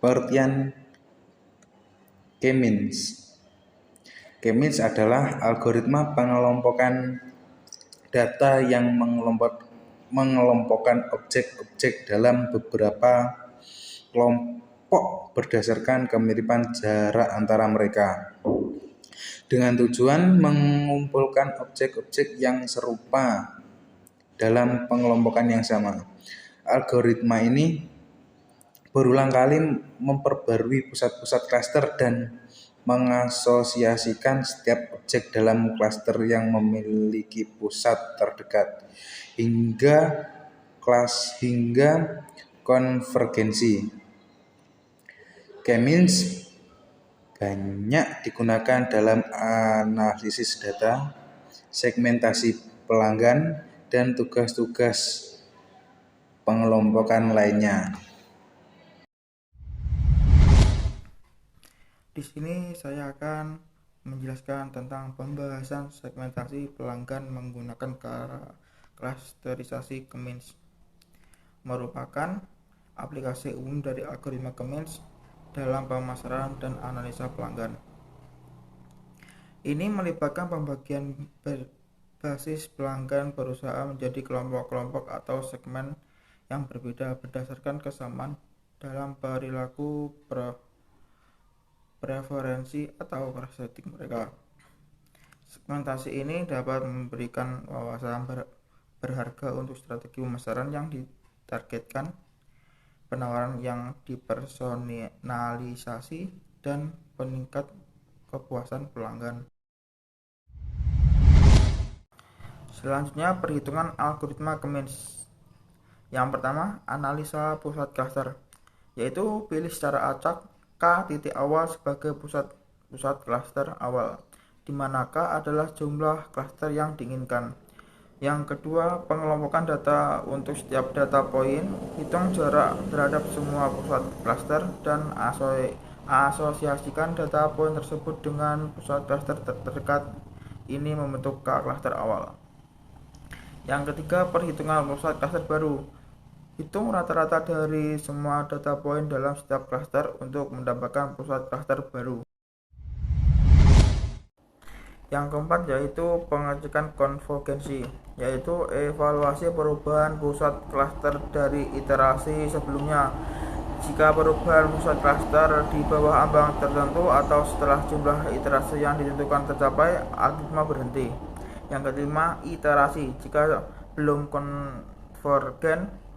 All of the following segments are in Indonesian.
Pengertian K-means. K-means adalah algoritma pengelompokan data yang mengelompokkan objek-objek dalam beberapa kelompok berdasarkan kemiripan jarak antara mereka, dengan tujuan mengumpulkan objek-objek yang serupa dalam pengelompokan yang sama. Algoritma ini berulang kali memperbarui pusat-pusat klaster dan mengasosiasikan setiap objek dalam klaster yang memiliki pusat terdekat hingga konvergensi. K-means banyak digunakan dalam analisis data, segmentasi pelanggan, dan tugas-tugas pengelompokan lainnya. Di sini saya akan menjelaskan tentang pembahasan segmentasi pelanggan menggunakan klasterisasi K-means. Merupakan aplikasi umum dari algoritma K-means dalam pemasaran dan analisa pelanggan. Ini melibatkan pembagian basis pelanggan berusaha menjadi kelompok-kelompok atau segmen yang berbeda berdasarkan kesamaan dalam perilaku preferensi atau karakteristik mereka. Segmentasi ini dapat memberikan wawasan berharga untuk strategi pemasaran yang ditargetkan, penawaran yang dipersonalisasi, dan peningkat kepuasan pelanggan. Selanjutnya, perhitungan algoritma K-means. Yang pertama, analisa pusat klaster, yaitu pilih secara acak K titik awal sebagai pusat klaster awal, di mana K adalah jumlah klaster yang diinginkan. Yang kedua, pengelompokan data untuk setiap data poin, hitung jarak terhadap semua pusat klaster dan asosiasikan data poin tersebut dengan pusat klaster terdekat. Ini membentuk K klaster awal. Yang ketiga, perhitungan pusat klaster baru. Hitung rata-rata dari semua data poin dalam setiap klaster untuk mendapatkan pusat klaster baru. Yang keempat yaitu pengecekan konvergensi, yaitu evaluasi perubahan pusat klaster dari iterasi sebelumnya. Jika perubahan pusat klaster di bawah ambang tertentu atau setelah jumlah iterasi yang ditentukan tercapai, algoritma berhenti. Yang kelima, iterasi. Jika belum konvergen,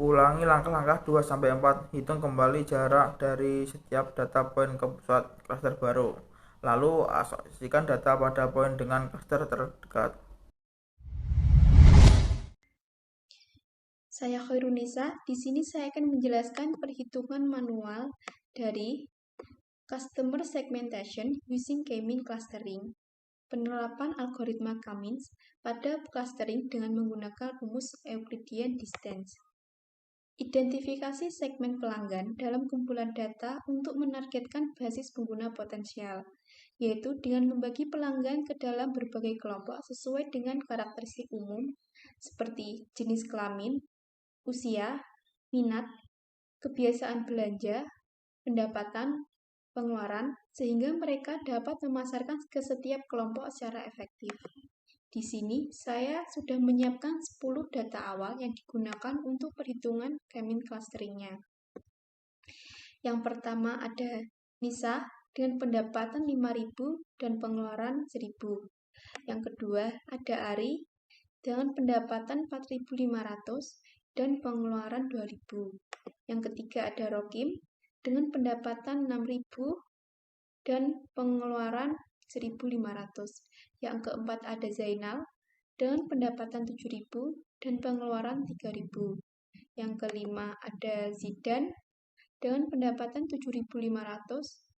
ulangi langkah-langkah 2-4, hitung kembali jarak dari setiap data poin ke pusat klaster baru, lalu asosiasikan data pada poin dengan klaster terdekat. Saya Khairunisa. Di sini saya akan menjelaskan perhitungan manual dari Customer Segmentation using K-means Clustering. Penerapan algoritma K-means pada clustering dengan menggunakan rumus Euclidean Distance. Identifikasi segmen pelanggan dalam kumpulan data untuk menargetkan basis pengguna potensial, yaitu dengan membagi pelanggan ke dalam berbagai kelompok sesuai dengan karakteristik umum seperti jenis kelamin, usia, minat, kebiasaan belanja, pendapatan, pengeluaran, sehingga mereka dapat memasarkan ke setiap kelompok secara efektif. Di sini, saya sudah menyiapkan 10 data awal yang digunakan untuk perhitungan K-means clusteringnya. Yang pertama ada Nisa dengan pendapatan 5.000 dan pengeluaran 1.000. Yang kedua ada Ari dengan pendapatan 4.500 dan pengeluaran 2.000. Yang ketiga ada Rokim dengan pendapatan 6.000 dan pengeluaran 1.500. Yang keempat ada Zainal dengan pendapatan 7.000 dan pengeluaran 3.000. Yang kelima ada Zidan dengan pendapatan 7.500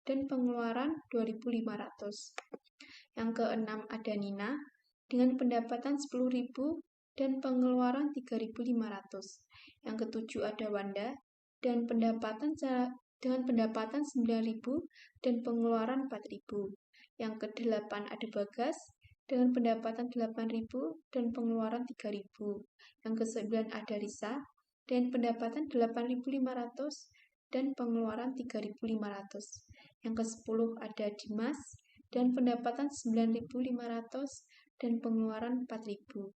dan pengeluaran 2.500. Yang keenam ada Nina dengan pendapatan 10.000 dan pengeluaran 3.500. Yang ketujuh ada Wanda dengan pendapatan 9.000 dan pengeluaran 4.000. Yang kedelapan ada Bagas dengan pendapatan 8.000 dan pengeluaran 3.000. Yang kesembilan ada Risa dengan pendapatan 8.500 dan pengeluaran 3.500. Yang ke-10 ada Dimas dan pendapatan 9.500 dan pengeluaran 4.000.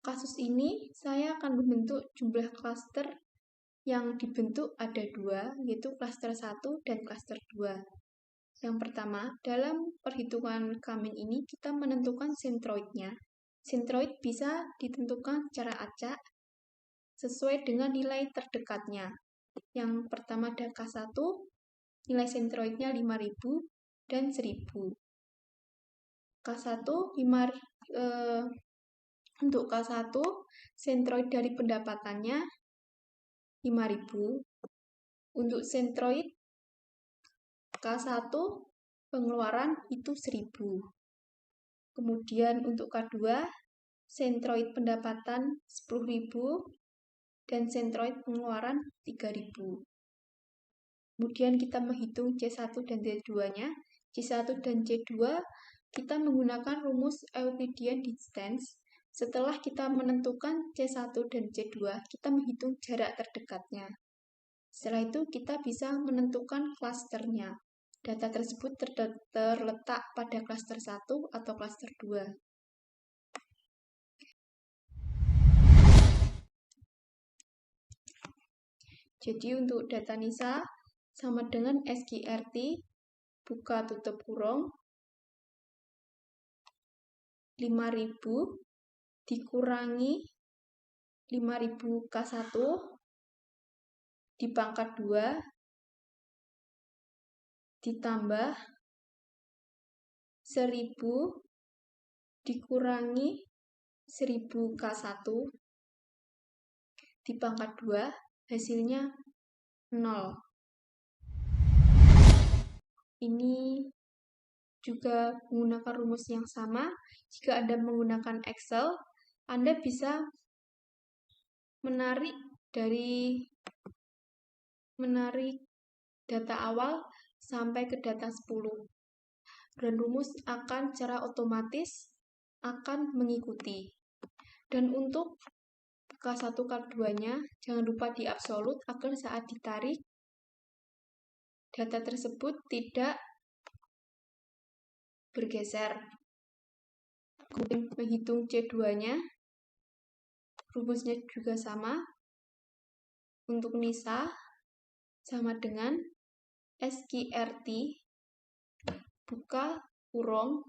Kasus ini saya akan membentuk jumlah klaster yang dibentuk ada 2, yaitu klaster 1 dan klaster 2. Yang pertama, dalam perhitungan Kamin ini kita menentukan sentroidnya. Sentroid bisa ditentukan secara acak sesuai dengan nilai terdekatnya. Yang pertama ada K1, nilai sentroidnya 5.000 dan 1.000. K1 untuk K1, sentroid dari pendapatannya 5.000. Untuk sentroid K1, pengeluaran itu 1.000. Kemudian untuk K2, sentroid pendapatan 10.000 dan sentroid pengeluaran 3.000. Kemudian kita menghitung C1 dan C2-nya. C1 dan C2 kita menggunakan rumus Euclidean distance. Setelah kita menentukan C1 dan C2, kita menghitung jarak terdekatnya. Setelah itu kita bisa menentukan klasternya. Data tersebut terletak pada klaster 1 atau klaster 2. Jadi untuk data Nisa sama dengan SQRT buka tutup kurung 5.000 dikurangi 5.000 K1 dipangkat 2 ditambah 1.000 dikurangi 1.000 K1 dipangkat 2, hasilnya 0. Ini juga menggunakan rumus yang sama. Jika Anda menggunakan Excel, Anda bisa menarik data awal sampai ke data 10. Dan rumus akan secara otomatis akan mengikuti. Dan untuk K1, K2-nya, jangan lupa di absolut agar saat ditarik, data tersebut tidak bergeser. Kemudian menghitung C2-nya, rumusnya juga sama. Untuk Nisa, sama dengan SQRT buka kurung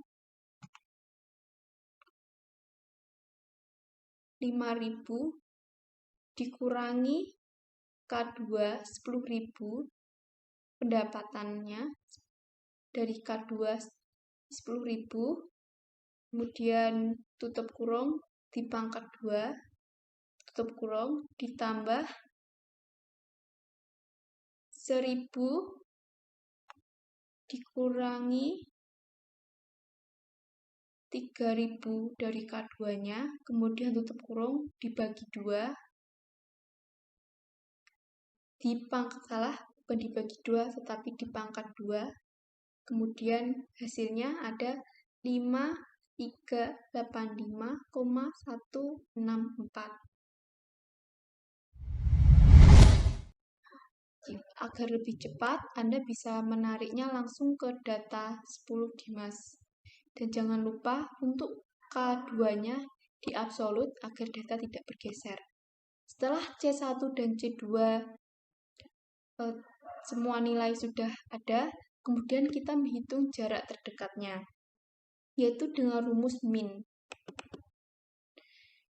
5.000 dikurangi K2 10.000, pendapatannya dari K2 10.000, kemudian tutup kurung dipangkat 2, tutup kurung ditambah 1.000 dikurangi 3.000 dari K2-nya, kemudian tutup kurung dibagi 2, bukan dibagi 2, tetapi dipangkat 2, kemudian hasilnya ada 5385,164. Agar lebih cepat, Anda bisa menariknya langsung ke data 10 Dimas. Dan jangan lupa untuk K2-nya di absolut agar data tidak bergeser. Setelah C1 dan C2 semua nilai sudah ada, kemudian kita menghitung jarak terdekatnya, yaitu dengan rumus min.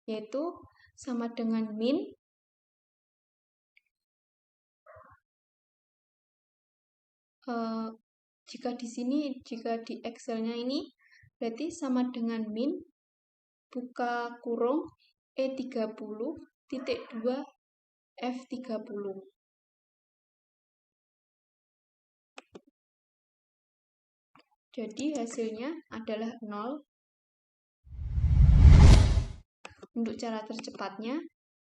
Yaitu sama dengan min jika di Excel-nya ini berarti sama dengan min buka kurung E30.2 F30. Jadi hasilnya adalah 0. Untuk cara tercepatnya,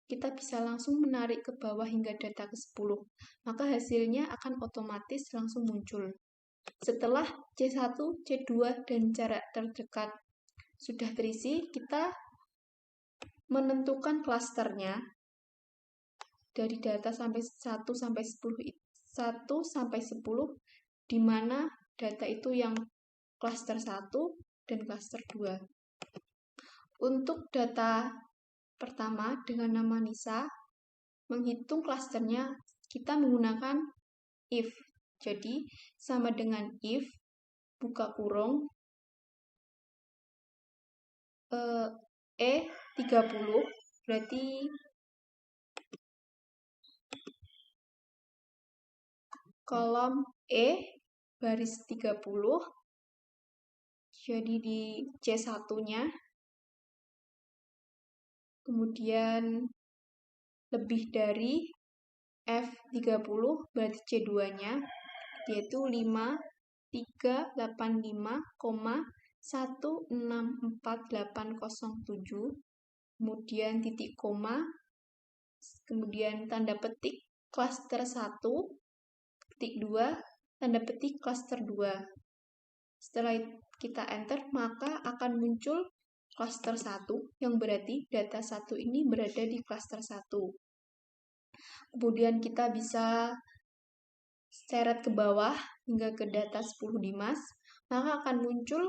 kita bisa langsung menarik ke bawah hingga data ke-10. Maka hasilnya akan otomatis langsung muncul. Setelah C1, C2, dan jarak terdekat sudah terisi, kita menentukan klasternya dari data sampai 1 sampai 10 di mana data itu yang klaster 1 dan klaster 2. Untuk data pertama dengan nama Nisa, menghitung klasternya kita menggunakan if. Jadi sama dengan if buka kurung E30 berarti kolom E baris 30, jadi di C1-nya, kemudian lebih dari F30 berarti C2-nya, yaitu 5385,164807, kemudian titik koma, kemudian tanda petik klaster 1, titik 2, tanda petik klaster 2. Setelah kita enter, maka akan muncul klaster 1, yang berarti data 1 ini berada di klaster 1. Kemudian kita bisa seret ke bawah hingga ke data 10 Dimas, maka akan muncul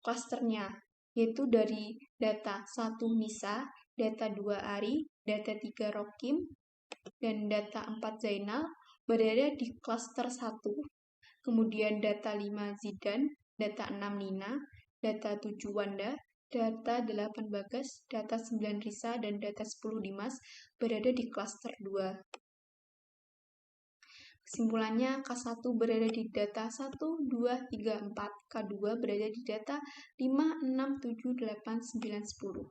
klasternya, yaitu dari data 1 Nisa, data 2 Ari, data 3 Rokim, dan data 4 Zainal berada di klaster 1. Kemudian data 5 Zidan, data 6 Nina, data 7 Wanda, data 8 Bagas, data 9 Risa, dan data 10 Dimas berada di klaster 2. Kesimpulannya, K1 berada di data 1, 2, 3, 4, K2 berada di data 5, 6, 7, 8, 9, 10.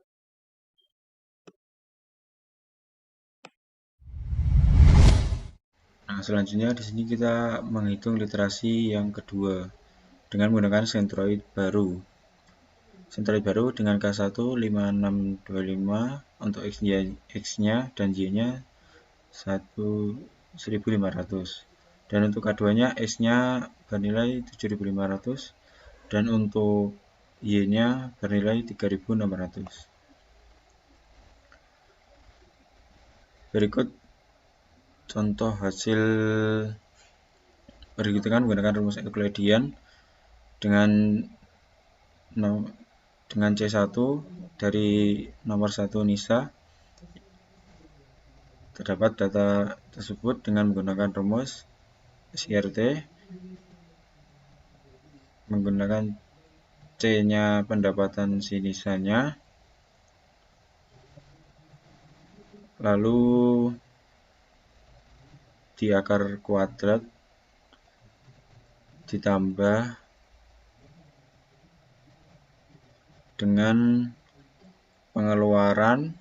Nah, selanjutnya di sini kita menghitung literasi yang kedua dengan menggunakan sentroid baru. Sentroid baru dengan K1 5625 untuk X-nya dan Y-nya 1500. Dan untuk K2-nya X-nya bernilai 7500 dan untuk Y-nya bernilai 3600. Berikut contoh hasil perhitungan menggunakan rumus Euclidean dengan C1 dari nomor 1 Nisa. Terdapat data tersebut dengan menggunakan rumus SIRT, menggunakan C-nya pendapatan si Nisa-nya, lalu di akar kuadrat ditambah dengan pengeluaran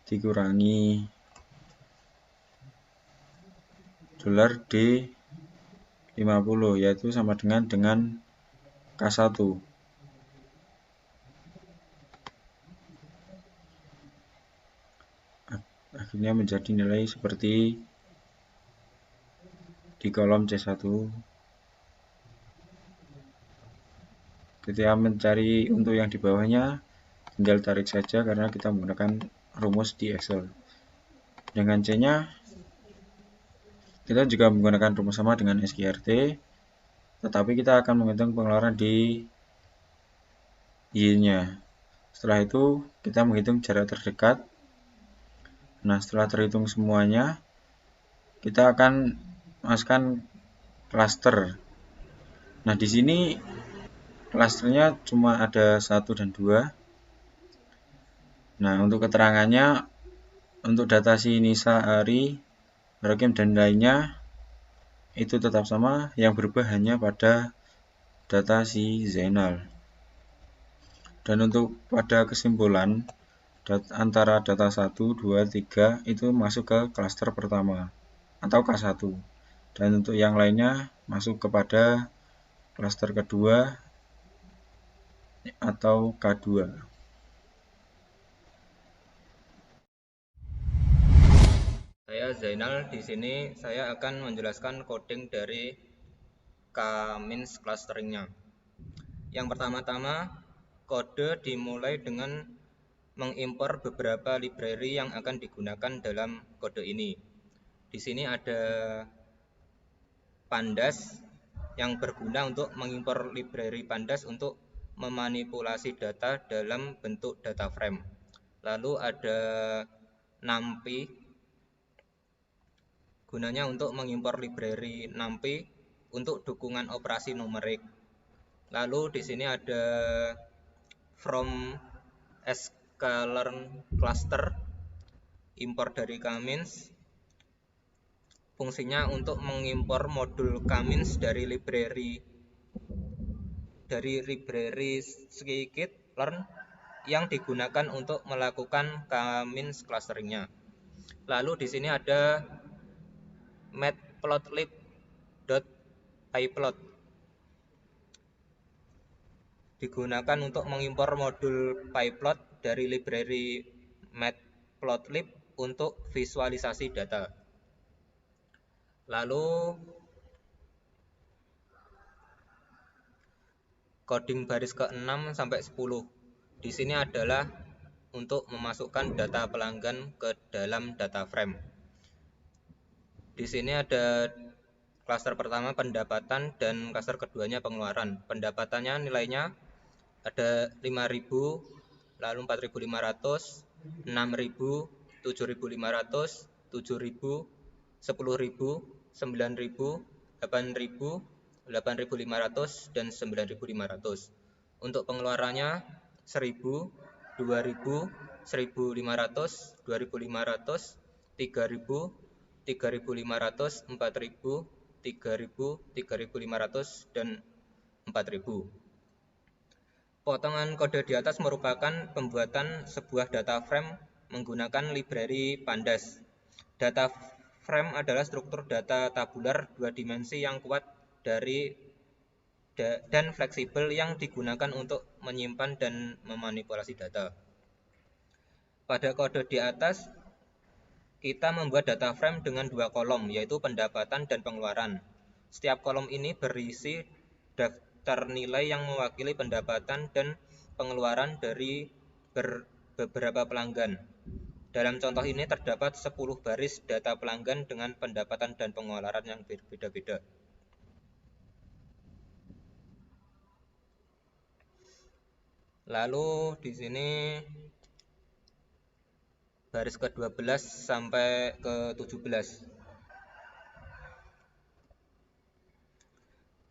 dikurangi $D50, yaitu sama dengan K1. Akhirnya menjadi nilai seperti di kolom C1. Ketika mencari untuk yang di bawahnya, tinggal tarik saja karena kita menggunakan rumus di Excel. Dengan C-nya, kita juga menggunakan rumus sama dengan SQRT, tetapi kita akan menghitung pengeluaran di Y-nya. Setelah itu, kita menghitung jarak terdekat. Nah, setelah terhitung semuanya, kita akan masukkan klaster. Nah, di sini klasternya cuma ada 1 dan 2. Nah, untuk keterangannya, untuk data si Nisa, Ari, Rokim, dan lainnya itu tetap sama, yang berubah hanya pada data si Zainal. Dan untuk pada kesimpulan, antara data 1, 2, 3 itu masuk ke klaster pertama atau K1. Dan untuk yang lainnya masuk kepada klaster kedua atau K2. Saya Zainal, di sini saya akan menjelaskan coding dari K-means clusteringnya. Yang pertama-tama, kode dimulai dengan mengimpor beberapa library yang akan digunakan dalam kode ini. Di sini ada Pandas yang berguna untuk mengimpor library Pandas untuk memanipulasi data dalam bentuk data frame. Lalu ada NumPy, gunanya untuk mengimpor library NumPy untuk dukungan operasi numerik. Lalu di sini ada from sklearn cluster, impor dari Kamins. Fungsinya untuk mengimpor modul Kamins dari library scikit-learn yang digunakan untuk melakukan Kamins clusteringnya. Lalu di sini ada matplotlib.pyplot, digunakan untuk mengimpor modul pyplot dari library matplotlib untuk visualisasi data. Lalu coding baris ke-6 sampai 10. Di sini adalah untuk memasukkan data pelanggan ke dalam data frame. Di sini ada klaster pertama pendapatan dan klaster keduanya pengeluaran. Pendapatannya nilainya ada 5.000, lalu 4.500, 6.000, 7.500, 7.000, 10.000, 9.000, 8.000, 8.500, dan 9.500. Untuk pengeluarannya 1.000, 2.000, 1.500, 2.500, 3.000, 3.500, 4.000, 3.000, 3.500, dan 4.000. Potongan kode di atas merupakan pembuatan sebuah data frame menggunakan library Pandas. Data frame adalah struktur data tabular 2 dimensi yang kuat dan fleksibel yang digunakan untuk menyimpan dan memanipulasi data. Pada kode di atas, kita membuat data frame dengan 2 kolom, yaitu pendapatan dan pengeluaran. Setiap kolom ini berisi daftar nilai yang mewakili pendapatan dan pengeluaran dari beberapa pelanggan. Dalam contoh ini terdapat 10 baris data pelanggan dengan pendapatan dan pengeluaran yang berbeda-beda. Lalu di sini baris ke-12 sampai ke-17.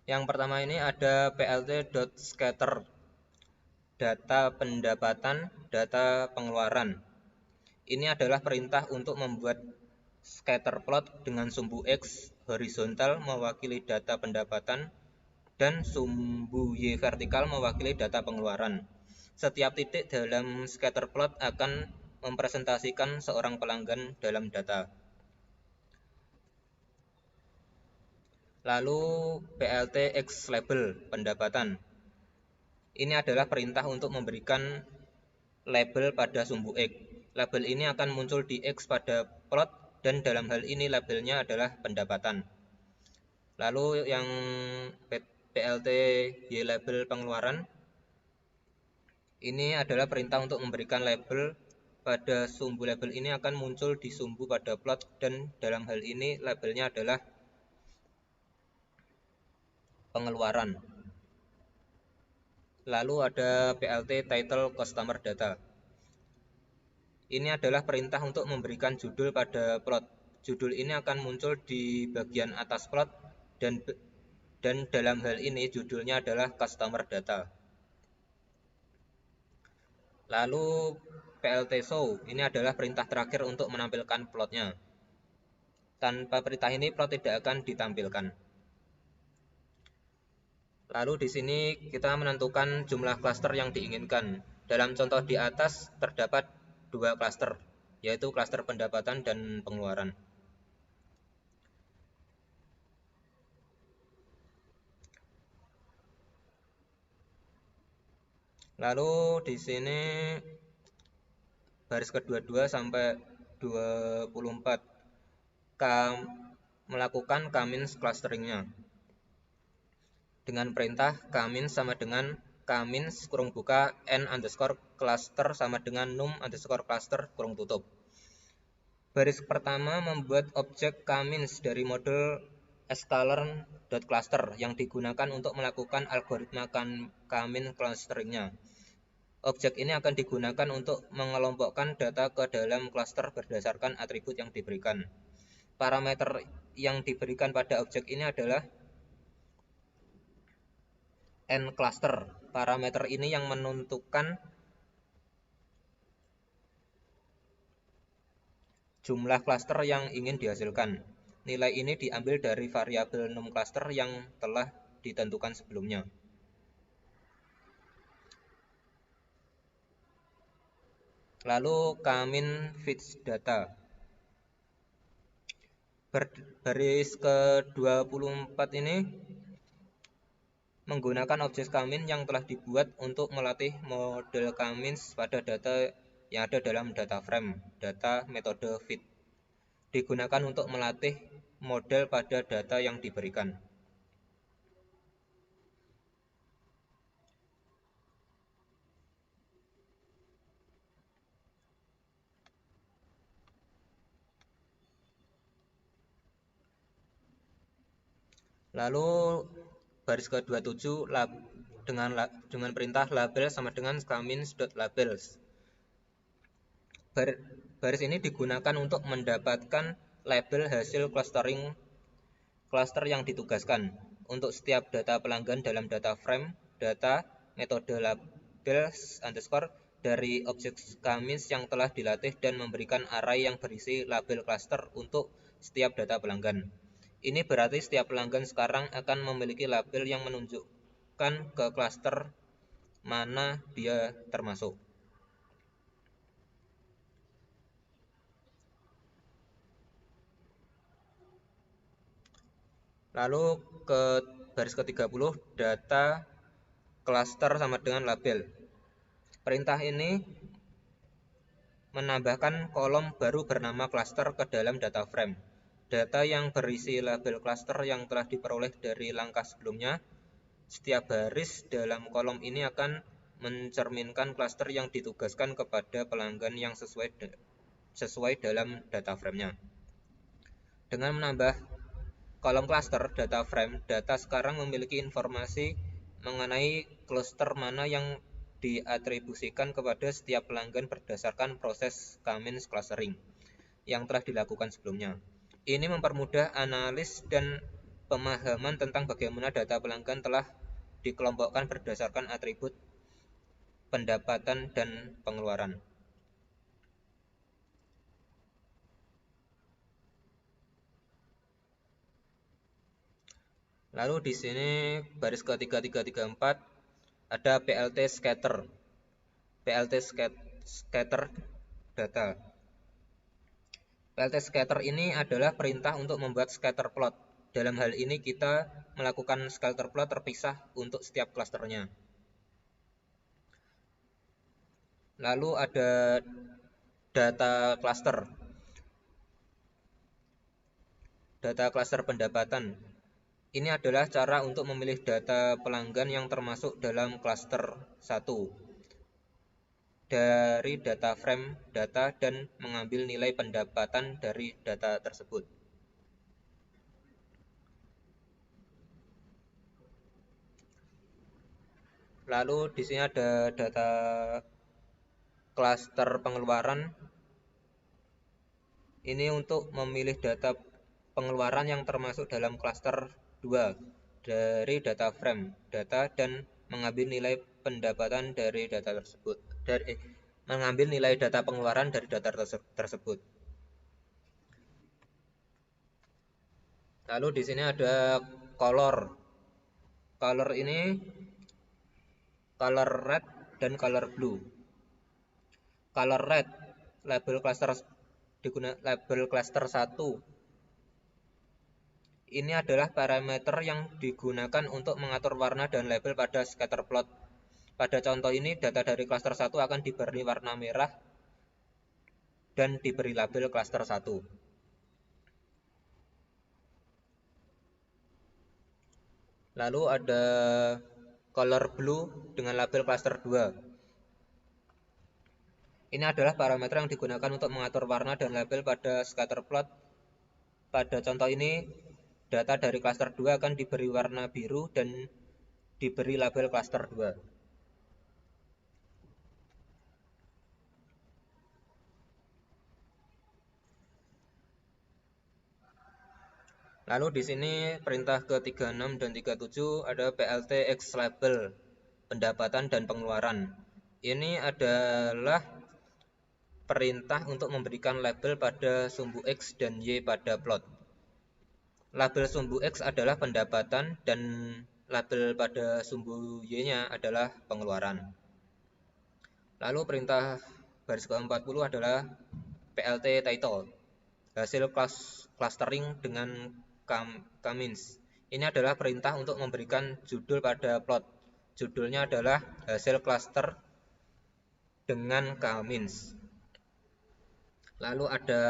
Yang pertama ini ada plt.scatter, data pendapatan, data pengeluaran. Ini adalah perintah untuk membuat scatter plot dengan sumbu X horizontal mewakili data pendapatan dan sumbu Y vertikal mewakili data pengeluaran. Setiap titik dalam scatter plot akan mempresentasikan seorang pelanggan dalam data. Lalu plt X label pendapatan. Ini adalah perintah untuk memberikan label pada sumbu X. Label ini akan muncul di X pada plot dan dalam hal ini labelnya adalah pendapatan. Lalu yang plt Y label pengeluaran. Ini adalah perintah untuk memberikan label pada sumbu label ini akan muncul di sumbu pada plot dan dalam hal ini labelnya adalah pengeluaran. Lalu ada plt title customer data. Ini adalah perintah untuk memberikan judul pada plot. Judul ini akan muncul di bagian atas plot dan dalam hal ini judulnya adalah customer data. Lalu plt show, ini adalah perintah terakhir untuk menampilkan plotnya. Tanpa perintah ini plot tidak akan ditampilkan. Lalu di sini kita menentukan jumlah klaster yang diinginkan. Dalam contoh di atas terdapat 2 klaster, yaitu klaster pendapatan dan pengeluaran. Lalu di sini baris ke-22 sampai 24 melakukan Kamins clusteringnya dengan perintah Kamins sama dengan K-min kurung buka n underscore cluster sama dengan num underscore cluster kurung tutup. Baris pertama membuat objek K-min dari model scalar.cluster yang digunakan untuk melakukan algoritma K-min clusteringnya. Objek ini akan digunakan untuk mengelompokkan data ke dalam klaster berdasarkan atribut yang diberikan. Parameter yang diberikan pada objek ini adalah n-cluster. Parameter ini yang menentukan jumlah klaster yang ingin dihasilkan. Nilai ini diambil dari variabel num-cluster yang telah ditentukan sebelumnya. Lalu K-min fits data. Baris ke-24 ini menggunakan objek K-min yang telah dibuat untuk melatih model K-min pada data yang ada dalam data frame. Data metode fit digunakan untuk melatih model pada data yang diberikan. Lalu baris ke-27 dengan perintah label sama dengan K-min.labels. Baris ini digunakan untuk mendapatkan label hasil cluster yang ditugaskan. Untuk setiap data pelanggan dalam data frame, data metode labels underscore dari objek K-min yang telah dilatih dan memberikan array yang berisi label cluster untuk setiap data pelanggan. Ini berarti setiap pelanggan sekarang akan memiliki label yang menunjukkan ke klaster mana dia termasuk. Lalu ke baris ke-30 data cluster sama dengan label. Perintah ini menambahkan kolom baru bernama cluster ke dalam data frame. Data yang berisi label cluster yang telah diperoleh dari langkah sebelumnya. Setiap baris dalam kolom ini akan mencerminkan cluster yang ditugaskan kepada pelanggan yang sesuai dalam data frame-nya. Dengan menambah kolom cluster data frame, data sekarang memiliki informasi mengenai cluster mana yang diatribusikan kepada setiap pelanggan berdasarkan proses K-min clustering yang telah dilakukan sebelumnya. Ini mempermudah analis dan pemahaman tentang bagaimana data pelanggan telah dikelompokkan berdasarkan atribut pendapatan dan pengeluaran. Lalu di sini baris ke-3334 ada PLT scatter. PLT scatter data. PLT scatter ini adalah perintah untuk membuat scatter plot. Dalam hal ini kita melakukan scatter plot terpisah untuk setiap klasternya. Lalu ada data cluster. Data cluster pendapatan. Ini adalah cara untuk memilih data pelanggan yang termasuk dalam klaster 1 dari data frame data dan mengambil nilai pendapatan dari data tersebut. Lalu di sini ada data klaster pengeluaran. Ini untuk memilih data pengeluaran yang termasuk dalam klaster 2 dari data frame data dan mengambil nilai pendapatan dari data tersebut. Mengambil nilai data pengeluaran dari data tersebut. Lalu di sini ada color. Color ini color red dan color blue. Color red label cluster 1. Ini adalah parameter yang digunakan untuk mengatur warna dan label pada scatter plot. Pada contoh ini, data dari klaster 1 akan diberi warna merah dan diberi label klaster 1. Lalu ada color blue dengan label cluster 2. Ini adalah parameter yang digunakan untuk mengatur warna dan label pada scatter plot. Pada contoh ini, data dari cluster 2 akan diberi warna biru dan diberi label cluster 2. Lalu di sini perintah ke 36 dan 37 ada PLT X label, pendapatan dan pengeluaran. Ini adalah perintah untuk memberikan label pada sumbu X dan Y pada plot. Label sumbu X adalah pendapatan dan label pada sumbu Y-nya adalah pengeluaran. Lalu perintah baris ke-40 adalah PLT title, hasil clustering dengan K-means. Ini adalah perintah untuk memberikan judul pada plot. Judulnya adalah hasil cluster dengan K-means. Lalu ada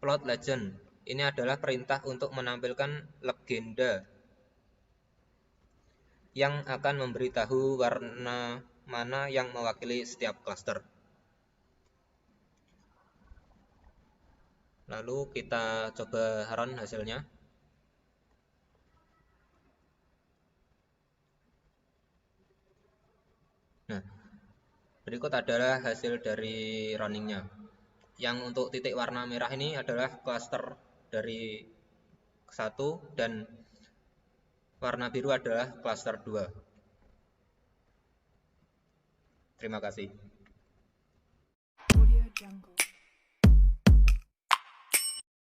plot legend. Ini adalah perintah untuk menampilkan legenda yang akan memberitahu warna mana yang mewakili setiap cluster. Lalu kita coba run hasilnya. Nah, berikut adalah hasil dari runningnya. Yang untuk titik warna merah ini adalah cluster dari 1 dan warna biru adalah cluster 2. Terima kasih.